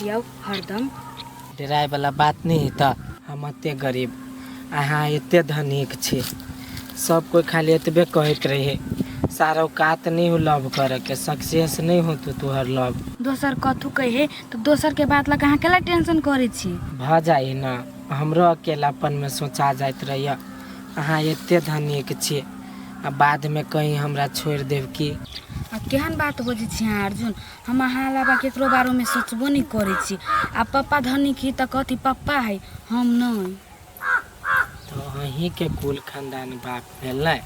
हरदम डराय वाला बात नहीं था। हम एते गरीब अहाँ एते धनिक छी। सब कोई खाली एतबे कहत रहे सारा औकात नहीं हो लव करे के, सक्सेस नहीं हो तो तुहर लव। दोसर कथू कहे तो दोसर के बात लगा केला टेंशन करे छी। भ जाई ना, हमरो अकेलापन में सोचा जात रही अहाँ एते धनिक छी आ बाद में कहीं हमरा छोड़ देव की। केहन बात बजे छी अर्जुन, हम अहाँ अलावा केकरो बारे में सोचबो नहीं करे छी। आ पापा धनिक ही त कथी पापा है, हम नहीं। तो अहीं के कुल खानदान बाप भेल नहीं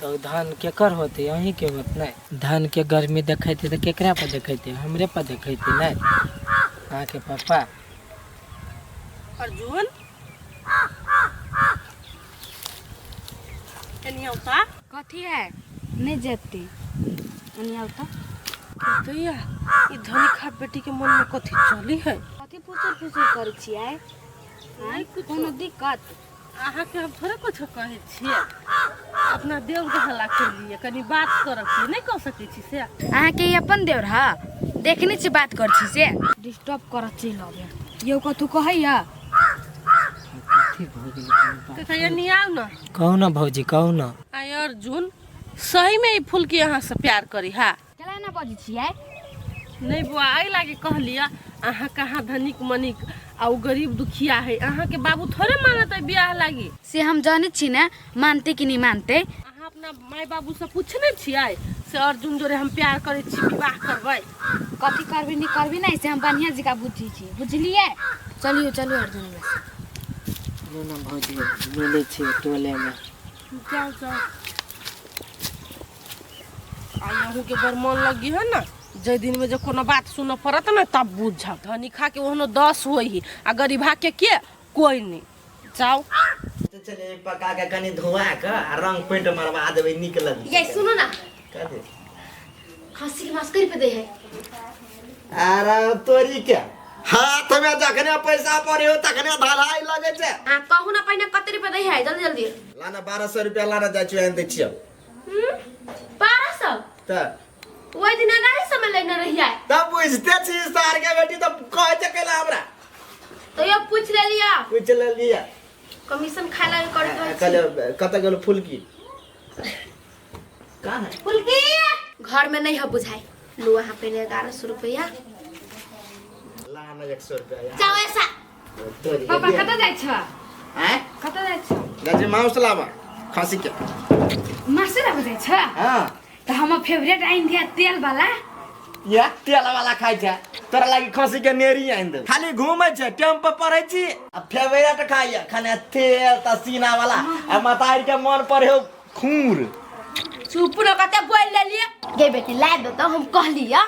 तो धन केकर होते, अहीं के होत नहीं। धन के गर्मी देखेते तो केकरा पर देखेते, हमरे पर देखेते नहीं। अहाँ के पापा अर्जुन कथी है नहीं जेती भैया ई धनिका बेटी के मन में कथी चली है? कथी पुछुर पुछुर करे छियै? आई कोनो दिक्कत? अहाँ के हम थोड़े कुछ कहे छियै, अपना देव के हल्ला कर लिए कनी बात करब की नहीं कह सकै छी से। अहाँ के ई अपन देवर हा देखनी छी बात कर छी से डिस्टर्ब कर छी लगे यो कथू कहैया। कहिया नहीं आउ ना। कहू ना भौजी कहू ना। आई अर्जुन सही में ई फूल की अहाँ से प्यार करी हा? केला ना बजी छियै? नहीं बुआ आई लागे कहलिया अहाँ कहाँ धनिक मनिक आ गरीब दुखिया है, अहाँ के बाबू थोड़े मानत है बियाह लागी से हम जानी छी ना मानते कि नहीं मानते। अहाँ अपना माय बाबू से पूछने छियै से अर्जुन जोरे हम प्यार करे छी विवाह करबै? कथी करबी नहीं करबी नहीं से हम बढ़िया जगह बुझी छी, बुझलिए। चलियो चलो अर्जुन ना भौजी मिले छी टोले में। जाओ जाओ आई अहू के बड़ मन लगी है ना, जे दिन में जो कोनो बात सुन पड़त ना तब बुझ धनिका के ओहनो 10 होई आ गरीबा के कोई नहीं। जाओ तो चले पका के कनी धोआ के रंग पेंट मरवा देबे निक लगी। ये सुनो ना, कथि खस्सी के मांस करी पे दे है। अरे तोरी के हाथ में जखने पैसा पड़े हो तखने धलाई लगे छे। हां कहू ना पहिने कतरी पे दे है जल्दी जल्दी। लाना 1200 रुपया लाना जा छु आन दे छियो। 1200 त ओइ दिन गाड़ी समय लेने रहिया। तब बुझते छी सार के बेटी तो कहे छ केला हमरा। तो ये पूछ ले लिया, पूछ ले लिया कमीशन खाला कर दो। कल कत गेल फूल की कहां है? फूल की घर में नहीं है बुझाई। लो वहां पे 1100 रुपया लाना 100 रुपया। जाओ ऐसा तोरी पापा कत जाय छ? हैं कत जाय छ? गजे मांस लावा खसी के। मासे ला जाय छ? हां त हमर फेवरेट आइन दिया तेल वाला। या तेल वाला खाइ छ तोरा लागि खसी के नेरी आइन दे। खाली घूमै छ टेम्पो परै छी आ फेवरेट खाइया खाने तेल तसीना वाला आ मतारी के मन पर हो खूर। चुप न कते बोल ले लिए। गे बेटी ला दो तो हम कह लिया।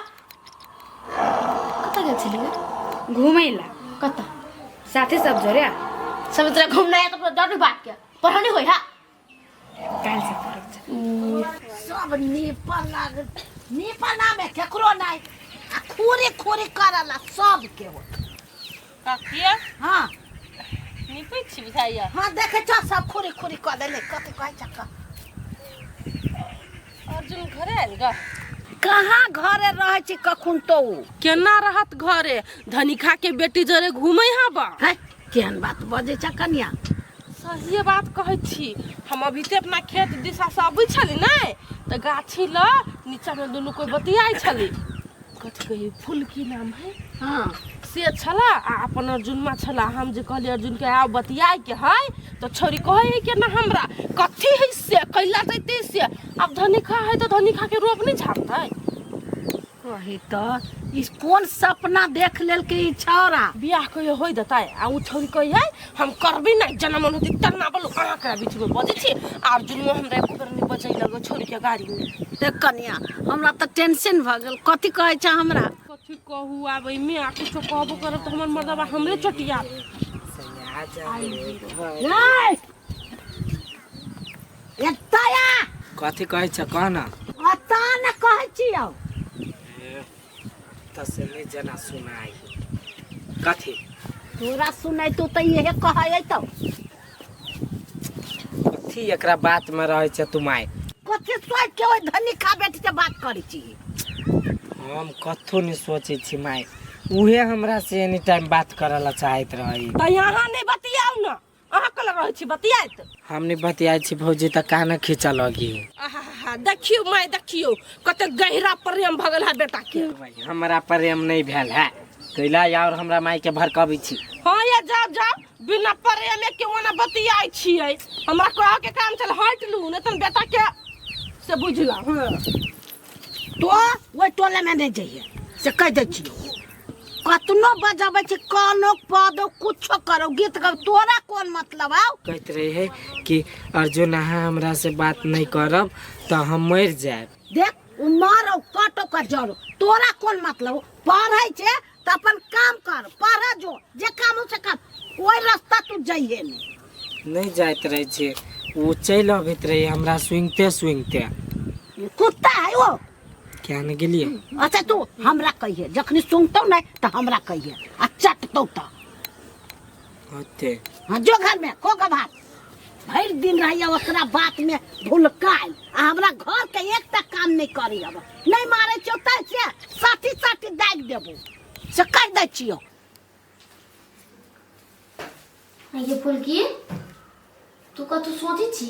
कत गेल छली? घुमैला कत साथे सब जोरे सब तरह घूमना है तो डर बात के पढ़ने होई हा। काल से परब छ सब नेपाल में केकरो नहीं खूरी खूरी करला सब के हो। काकिया हां निपै छी बुझाइया। हां देखे छ सब खूरी खूरी कर देले कते कहै छ। अर्जुन घरे आइल ग? कहां घरे रहे छी कखुन तो केना रहत घरे, धनिका के बेटी जरे घूमै हबा। है केहन बात बजे छ कन्या? सही बात कहै छी। हम अभी ते अपना खेत दिशा से आबै छली नै त गाछी ल नीचा में दुनु कोई बतियाई छली। कथि कही फूल की नाम है? हां से छला आ अपन अर्जुनमा छला। हम जे कहली अर्जुन के आउ बतियाई के है तो छोरी कहे के ना हमरा कथि है से कैला जैते से। अब धनिका है तो धनिका के रूप नहीं झाड़तै। कही तो इस कौन सपना देख लेल के ई छौरा बियाह कहियो होई देतै आ उ छोरी कहि है हम करबी नै जनम होती तना बोलो अहाँ के बीच में बजे छी। अर्जुन में हमरा एको बेर नहीं बजै लगो छोरी के गाड़ी में। देख कन्या हमरा त टेंशन भ गेल कथि कहै छ हमरा। कथि कहू आबै में आ कुछ कहबो करब त हमर मर्दबा हमरे चटिया। नहीं एतया कथी कहै छ कह ना। अता न कहै छियौ तसली जना सुनाई कथी तोरा सुनै तो त यही कहै तो कथी एकरा बात में रहे छ तुमाय। कथि सोच के ओइ धनिका बेटी से बात करै छी? हम कथो नहीं सोचे छी माय, उहे हमरा से एनी टाइम बात करला चाहत रही। तो यहाँ नहीं बतियाओ ना, अहाँ कल रहे छी बतियात। हमने बतियाई छी भौजी त कान खींचा लगी। आहा देखियो माय देखियो कते गहरा प्रेम भगल है बेटा के। हमरा प्रेम नहीं भेल है कैला और हमरा माई के भड़काबै छी। हां ये जाओ जाओ बिना प्रेम के ओना बतियाई छियै। हमरा कह के काम चल हट लू न तन बेटा के से बुझला। हां तो वो टोले में नहीं जाइए से कह दे छी कतनो बजाबै छी कानो पादो कुछ करो गीत गाओ तोरा कौन मतलब आओ। कहत रहे है कि अर्जुन अहाँ हमरा से बात नहीं करब तो हम मर जाए। देख मारो काटो कर जाओ तोरा कौन मतलब पढ़ै छे त अपन काम कर पढ़ा जो जे काम से कर कोई रास्ता तू जाइए नहीं जात रहे छे वो चल अबित रहे हमरा सुंगते सुंगते। कुत्ता है वो क्या न गेलिए। अच्छा तू हमरा कहिए जखनी सुनतो नहीं तो हमरा कहिए आ चटतो त होते। हां जो घर में को का बात भर दिन रहिया ओकरा बात में भूलकाल हमरा घर के एक तक काम नहीं करी अब नहीं मारे चौता से साथी साथी दाग देबो से कह दै छियो। ये फूल की तू कतौ सोची छी?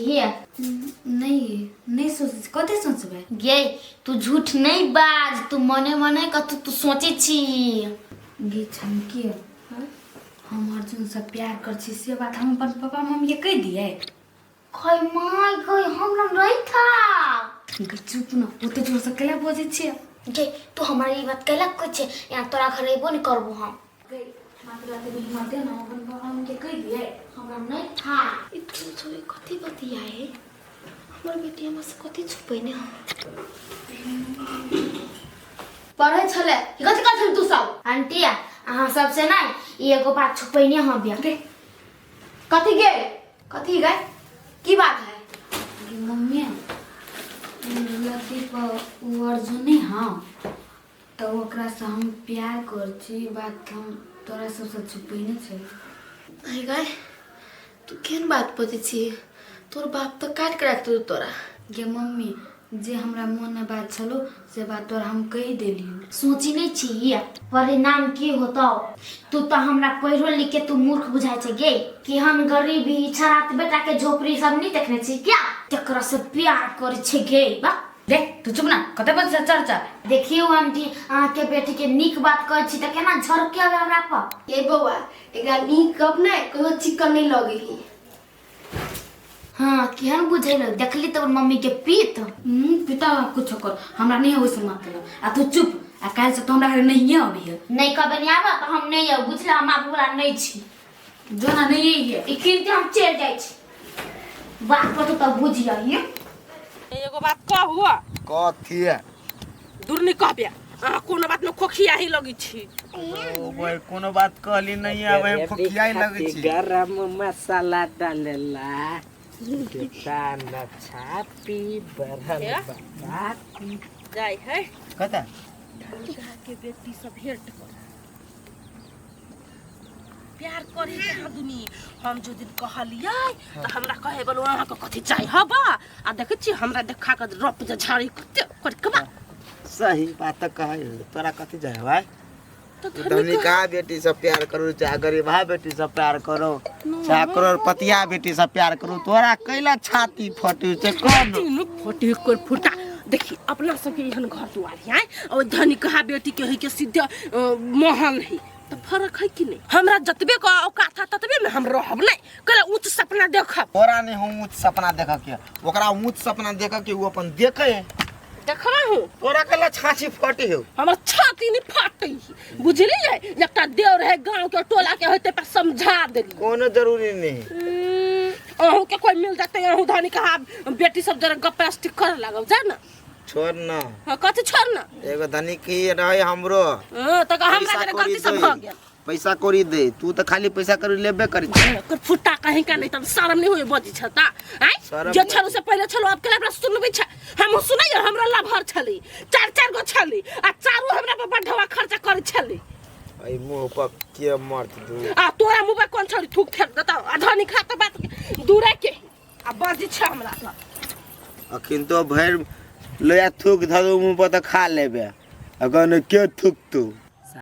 नहीं सोच कते सोचबे गे तू झूठ नहीं बाज, तू मने मने कतौ तू सोची छी। गे छमकी हम अर्जुन से प्यार कर छी से बात हम अपन पापा मम्मी के कह दिए। खै माय गई हमरा नहीं था। गे चुप न ओते जोर से केला बोझे छी। गे तू हमरा ई बात केला कह छे यहाँ तोरा घर एबो नहीं करबो हम। गे मात्र ते भी मत ना अपन पापा मम्मी के कह दिए हमरा नहीं था। इतनी छोरी कथी बतियाए हमर बेटी हमर से कथी छुपै ने पढ़े छले कथी कर छल तू सब आंटी अहाँ सबसे नहीं एगो बात छुपै ने हम बिया। कथी गे कथी गे की बात है? गे मम्मी लती पर वो अर्जुन है हां तो ओकरा से हम प्यार कर छी बात हम तोरा सबसे छुपै ने छै। आई गे तू केन बात पते छी तोर बाप तो काट के रख तोरा। गे मम्मी जे हमरा मन में बात छलो से बात तोरा हम कह देलियो। सोची नहीं छी परिणाम की होता। तू तो हमरा पढ़ो लिख के तू मूर्ख बुझाई छे गे कि हम गरीबी छरात बेटा के झोपड़ी सब नहीं देखने छी क्या तकरा से प्यार करे छे गे। बा देख तू चुप ना कते बज चर्चा देखियो आंटी अहाँ के बेटी के नीक बात कहै छी त केना झरके आवे हमरा पर। ए बौआ एकरा नीक कब नै कहियो चिकन नहीं लगेही। हां केहन बुझैल देखली त मम्मी के पीत पिता कुछ कर हमरा नहीं होइस मतलब आ तू चुप आ काल से तो हमरा घर नहीं आबी है। नहीं कबे नहीं आबा त हम नहीं आब बुझला हम आबू वाला नहीं छी जो ना नहीं है इकिर हम चल जाय छी बात पर तो बुझिया ये। एगो बात कहू कथी है दूर नहीं कहबे अहाँ कोनो बात में खोखिया ही लगी छी। ओ भाई कोनो बात कहली नहीं आवे खोखियाई लगे छी। गरम मसाला डालेला बेटा न छापी बरहल बाती जाय है कता के बेटी सब हेट कर प्यार करी के दुनी हम जो दिन कहलिए त हमरा कहे बोलो अहाँ के कथि चाहि हबा आ देखै छी हमरा देखा के रप जे झाड़ी कते कर कबा सही बात कहे तोरा कथी जाय भाई तो धनिका बेटी से प्यार करो चाहे गरीबा बेटी से प्यार करो चाहे करोड़पतिया बेटी से प्यार करो तोरा कैला छाती फटे से कौन तीनों फोटे कर फुटा देखी अपना सबके यहाँ घर दुआर है और धनिका बेटी के है के सीधे महल है तो फर्क है कि नहीं। हमरा जतबे का औकात था ततबे में हम रहब नहीं कले ऊंच सपना देखब तोरा नहीं हम ऊंच सपना देख के ओकरा ऊंच सपना देख के वो अपन देखे देखबा हूं तोरा कला छाछी फटे हो हमर छाती नहीं फाटै बुझलिए एकटा देव रहे गांव के टोला के होते पर समझा देली कोनो जरूरी नहीं अहू के कोई मिल जाते अहू धनिका बेटी सब जरा गप्पा कर लागब जा ना छोड़ ना हां कथि छोड़ ना एगो धनिक ही रहे हमरो त हमरा के गलती सब भ गेल पैसा करी दे तू तो खाली पैसा करी लेबे करी कर फुटा कहीं का नहीं त शर्म नहीं होय बजी छता आई जे छलो से पहले छलो अब के हमरा सुनबे छ हम सुनै हमरा लाभर छली चार गो छली आ चारो हमरा पर बढ़वा खर्चा करे छली आई मुंह पर के मरत दू आ तोरा मुंह पे कोन छली थूक फेंक देता आ धनी खाता बात दूरे के आ बजी छ हमरा त अखिन तो भैर लोया थूक धरो मुंह पर तो खा लेबे अगर न के थूक तू